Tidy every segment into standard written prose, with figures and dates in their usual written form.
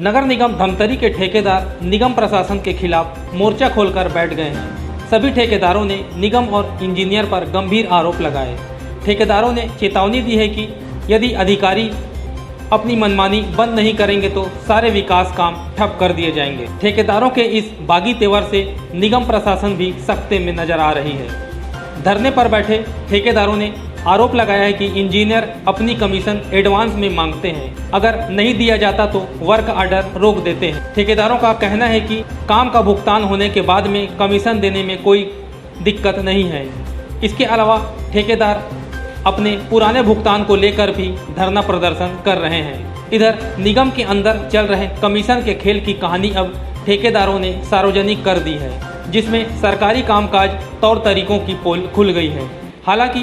नगर निगम धमतरी के ठेकेदार निगम प्रशासन के खिलाफ मोर्चा खोलकर बैठ गए हैं। सभी ठेकेदारों ने निगम और इंजीनियर पर गंभीर आरोप लगाए। ठेकेदारों ने चेतावनी दी है कि यदि अधिकारी अपनी मनमानी बंद नहीं करेंगे तो सारे विकास काम ठप कर दिए जाएंगे। ठेकेदारों के इस बागी तेवर से निगम प्रशासन भी सख्ते में नजर आ रही है। धरने पर बैठे ठेकेदारों ने आरोप लगाया है कि इंजीनियर अपनी कमीशन एडवांस में मांगते हैं, अगर नहीं दिया जाता तो वर्क ऑर्डर रोक देते हैं। ठेकेदारों का कहना है कि काम का भुगतान होने के बाद में कमीशन देने में कोई दिक्कत नहीं है। इसके अलावा ठेकेदार अपने पुराने भुगतान को लेकर भी धरना प्रदर्शन कर रहे हैं। इधर निगम के अंदर चल रहे कमीशन के खेल की कहानी अब ठेकेदारों ने सार्वजनिक कर दी है, जिसमें सरकारी कामकाज तौर तरीकों की पोल खुल गई है। हालांकि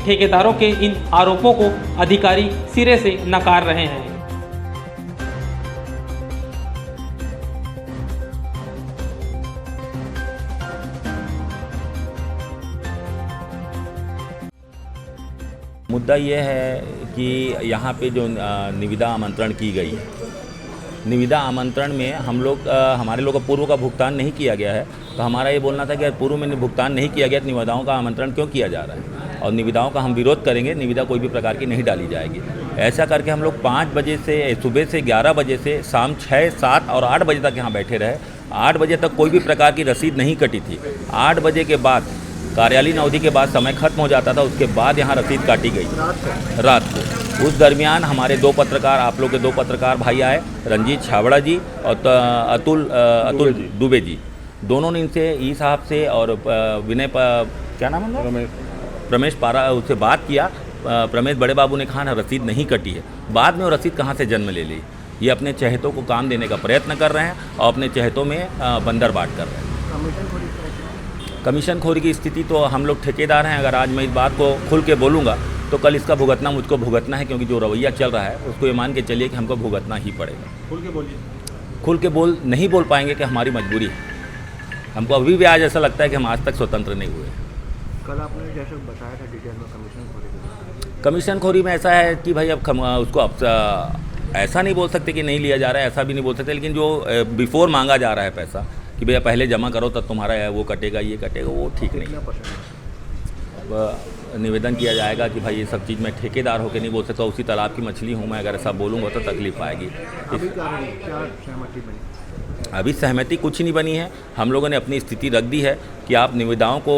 ठेकेदारों के इन आरोपों को अधिकारी सिरे से नकार रहे हैं। मुद्दा ये है कि यहाँ पे जो निविदा आमंत्रण की गई है, निविदा आमंत्रण में हमारे लोग का पूर्व का भुगतान नहीं किया गया है। तो हमारा ये बोलना था कि पूर्व में भुगतान नहीं किया गया तो निविदाओं का आमंत्रण क्यों किया जा रहा है, और निविदाओं का हम विरोध करेंगे। निविदा कोई भी प्रकार की नहीं डाली जाएगी। ऐसा करके हम लोग 5 बजे से सुबह से 11 बजे से शाम 6, 7 और 8 बजे तक यहाँ बैठे रहे। 8 बजे तक कोई भी प्रकार की रसीद नहीं कटी थी। 8 बजे के बाद कार्यालयीन अवधि के बाद समय खत्म हो जाता था, उसके बाद यहाँ रसीद काटी गई रात को। उस दरमियान हमारे 2 पत्रकार, आप लोग के 2 पत्रकार भाई आए, रंजीत छाबड़ा जी और अतुल दुबे जी। दोनों ने इनसे ई साहब से और क्या नाम है, प्रमेश पारा, उससे बात किया। प्रमेश बड़े बाबू ने कहा ना रसीद नहीं कटी है। बाद में वो रसीद कहाँ से जन्म ले ली। ये अपने चहेतों को काम देने का प्रयत्न कर रहे हैं और अपने चहेतों में बंदर बाट कर रहे हैं। कमीशन खोरी की स्थिति तो हम लोग ठेकेदार हैं। अगर आज मैं इस बात को खुल के बोलूँगा तो कल इसका भुगतना मुझको भुगतना है, क्योंकि जो रवैया चल रहा है उसको ये मान के चलिए कि हमको भुगतना ही पड़ेगा। खुल के बोलिए। खुल के नहीं बोल पाएंगे कि हमारी मजबूरी है। हमको अभी भी आज ऐसा लगता है कि हम आज तक स्वतंत्र नहीं हुए। कल आपने जैसे बताया था डिटेल में कमीशन खोरी में ऐसा है कि भाई अब उसको ऐसा नहीं बोल सकते कि नहीं लिया जा रहा है, ऐसा भी नहीं बोल सकते, लेकिन जो बिफोर मांगा जा रहा है पैसा कि भैया पहले जमा करो तब तुम्हारा वो कटेगा, ये कटेगा, वो ठीक नहीं है। निवेदन किया जाएगा कि भाई ये सब चीज़ मैं ठेकेदार होकर नहीं बोल सकता। उसी तालाब की मछली हूँ मैं, अगर ऐसा बोलूँगा तो तकलीफ आएगी। अभी सहमति कुछ नहीं बनी है। हम लोगों ने अपनी स्थिति रख दी है कि आप निविदाओं को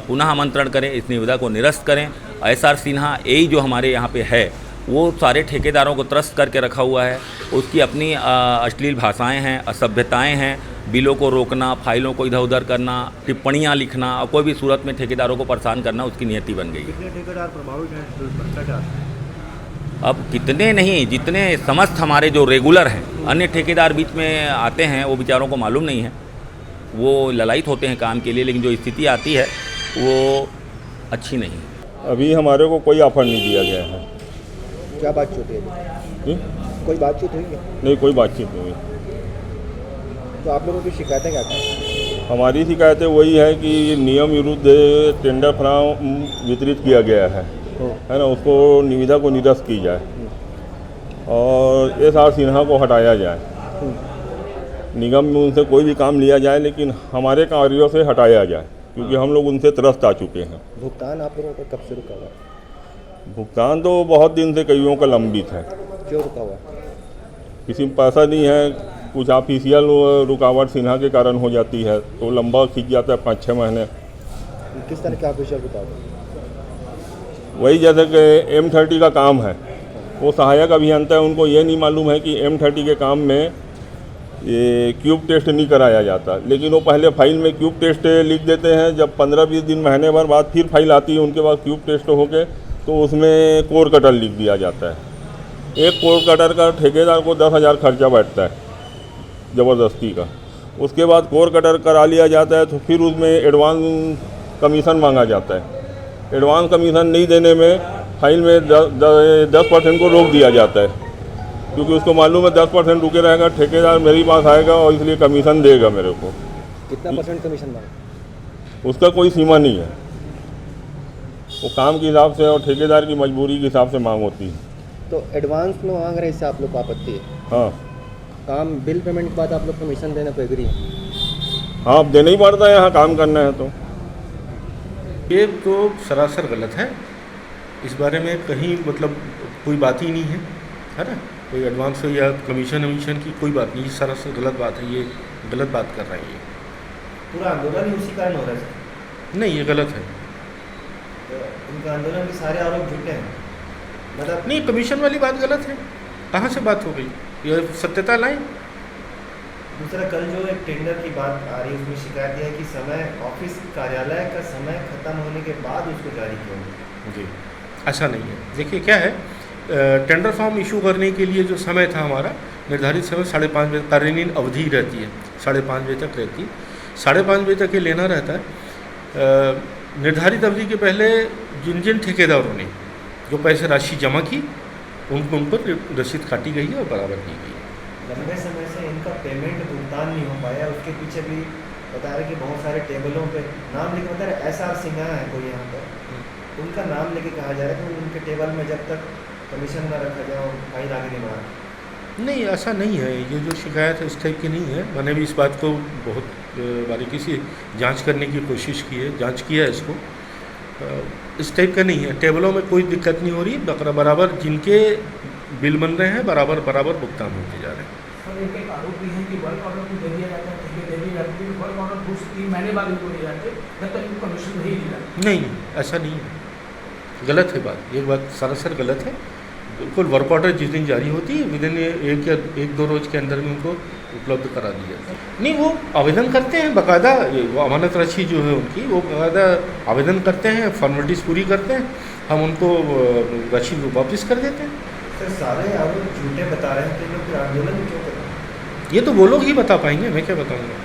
पुनः आमंत्रण करें, इस निविदा को निरस्त करें। SR सिन्हा एई जो हमारे यहाँ पे है वो सारे ठेकेदारों को त्रस्त करके रखा हुआ है। उसकी अपनी अश्लील भाषाएं हैं, असभ्यताएं हैं, बिलों को रोकना, फाइलों को इधर उधर करना, टिप्पणियां लिखना और कोई भी सूरत में ठेकेदारों को परेशान करना उसकी नियति बन गई है। कितने ठेकेदार प्रभावित हैं भ्रष्टाचार? अब कितने नहीं, जितने समस्त हमारे जो रेगुलर हैं, अन्य ठेकेदार बीच में आते हैं, वो बेचारों को मालूम नहीं है, वो ललायित होते हैं काम के लिए, लेकिन जो स्थिति आती है वो अच्छी नहीं है। अभी हमारे को कोई ऑफर नहीं दिया गया है। क्या बातचीत है? कोई बातचीत हुई है? नहीं, कोई बातचीत नहीं हुई। तो आप लोगों की शिकायतें क्या हैं? हमारी शिकायतें वही है कि नियम विरुद्ध टेंडर फॉर्म वितरित किया गया है ना, उसको निविदा को निरस्त की जाए और SR सिन्हा को हटाया जाए। निगम में उनसे कोई भी काम लिया जाए लेकिन हमारे कार्यों से हटाया जाए, क्योंकि हम लोग उनसे त्रस्त आ चुके हैं। भुगतान आप लोगों का कब से रुका हुआ है? भुगतान तो बहुत दिन से कईयों का लंबित है। क्यों रुका हुआ है? किसी में पैसा नहीं है, कुछ ऑफिशियल रुकावट सिन्हा के कारण हो जाती है तो लंबा खींच जाता है 5-6 महीने। किस तरह का ऑफिशियल रुकावट? वही जैसे कि M30 का काम है, वो सहायक अभियंता है, उनको ये नहीं मालूम है कि M30 के काम में ये क्यूब टेस्ट नहीं कराया जाता, लेकिन वो पहले फाइल में क्यूब टेस्ट लिख देते हैं। जब 15-20 दिन महीने भर बाद फिर फाइल आती है उनके पास क्यूब टेस्ट होके, तो उसमें कोर कटर लिख दिया जाता है। एक कोर कटर का ठेकेदार को 10,000 खर्चा बैठता है ज़बरदस्ती का। उसके बाद कोर कटर करा लिया जाता है तो फिर उसमें एडवांस कमीशन मांगा जाता है। एडवांस कमीशन नहीं देने में फाइल में 10% को रोक दिया जाता है, क्योंकि उसको मालूम है 10% रुके रहेगा ठेकेदार मेरे पास आएगा और इसलिए कमीशन देगा मेरे को। कितना % कमीशन मांगा? उसका कोई सीमा नहीं है, वो काम के हिसाब से और ठेकेदार की मजबूरी के हिसाब से मांग होती है। तो एडवांस में मांग रहे, इससे आप लोग को आपत्ति है? हाँ काम बिल पेमेंट के बाद आप लोग कमीशन देने को एग्री हैं? हाँ, अब देना ही पड़ता है, यहाँ काम करना है तो। ये तो सरासर गलत है। इस बारे में कहीं मतलब कोई बात ही नहीं है ना। कोई एडवांस हो या कमीशन वमीशन की कोई बात नहीं, ये सरासर गलत बात है। ये गलत बात कर रहे हैं ये। पूरा आंदोलन ही उसी कारण हो रहा है सर? नहीं, ये गलत है। तो इनका आंदोलन के सारे आरोप झूठे हैं मतलब? नहीं, कमीशन वाली बात गलत है। कहाँ से बात हो गई? ये सत्यता लाएं। दूसरा, कल जो एक टेंडर की बात आ रही है उसमें शिकायत यह है कि समय ऑफिस कार्यालय का समय खत्म होने के बाद उसको जारी किया गया। जी, ऐसा नहीं है। देखिए क्या है, टेंडर फॉर्म इशू करने के लिए जो समय था हमारा निर्धारित समय 5:30 बजे, कार्यान्वयन अवधि रहती है 5:30 बजे तक रहती है। 5:30 बजे तक ये लेना रहता है। निर्धारित अवधि के पहले जिन जिन ठेकेदारों ने जो पैसे राशि जमा की उन पर रसीद काटी गई है और बराबर की गई है। लंबे समय से इनका पेमेंट भुगतान नहीं हो पाया, उसके पीछे भी बता रहे कि बहुत सारे टेबलों पे नाम लिखे, बता रहे SR सिन्हा है कोई यहाँ पर, उनका नाम लेके कहा जा रहा है कि उनके टेबल में जब तक कमीशन ना रखा जाए फाइन आगे नहीं बढ़ा। नहीं, ऐसा नहीं है। ये जो शिकायत है इस टाइप की नहीं है। मैंने भी इस बात को बहुत बारीकी से जांच करने की कोशिश की है, जांच किया है इसको। इस टाइप का नहीं है। टेबलों में कोई दिक्कत नहीं हो रही, बराबर जिनके बिल बन रहे हैं बराबर भुगतान होते जा रहे हैं। सर, एक आरोप भी है कि वर्क ऑर्डर को दे दिया जाता है, ठेके दे दी जाती है, वर्क ऑर्डर 2-3 महीने बाद इनको दिए जाते जब तक इनको कमीशन नहीं दिया। नहीं, ऐसा नहीं है। गलत है बात, ये बात सरासर गलत है। बिल्कुल वर्क ऑर्डर जिस दिन जारी होती है विदिन 1-2 रोज के अंदर में उनको उपलब्ध करा दिया जाता है। नहीं, वो आवेदन करते हैं बाकायदा, वो अमानत राशि जो है उनकी वो बाकायदा आवेदन करते हैं, फॉर्मेलिटीज़ पूरी करते हैं, हम उनको राशि वापस कर देते हैं। सर, सारे आरोप झूठे बता रहे हैं तो ये लोग फिर आंदोलन क्यों कर रहे हैं? ये तो वो लोग ही बता पाएंगे, मैं क्या बताऊँगा।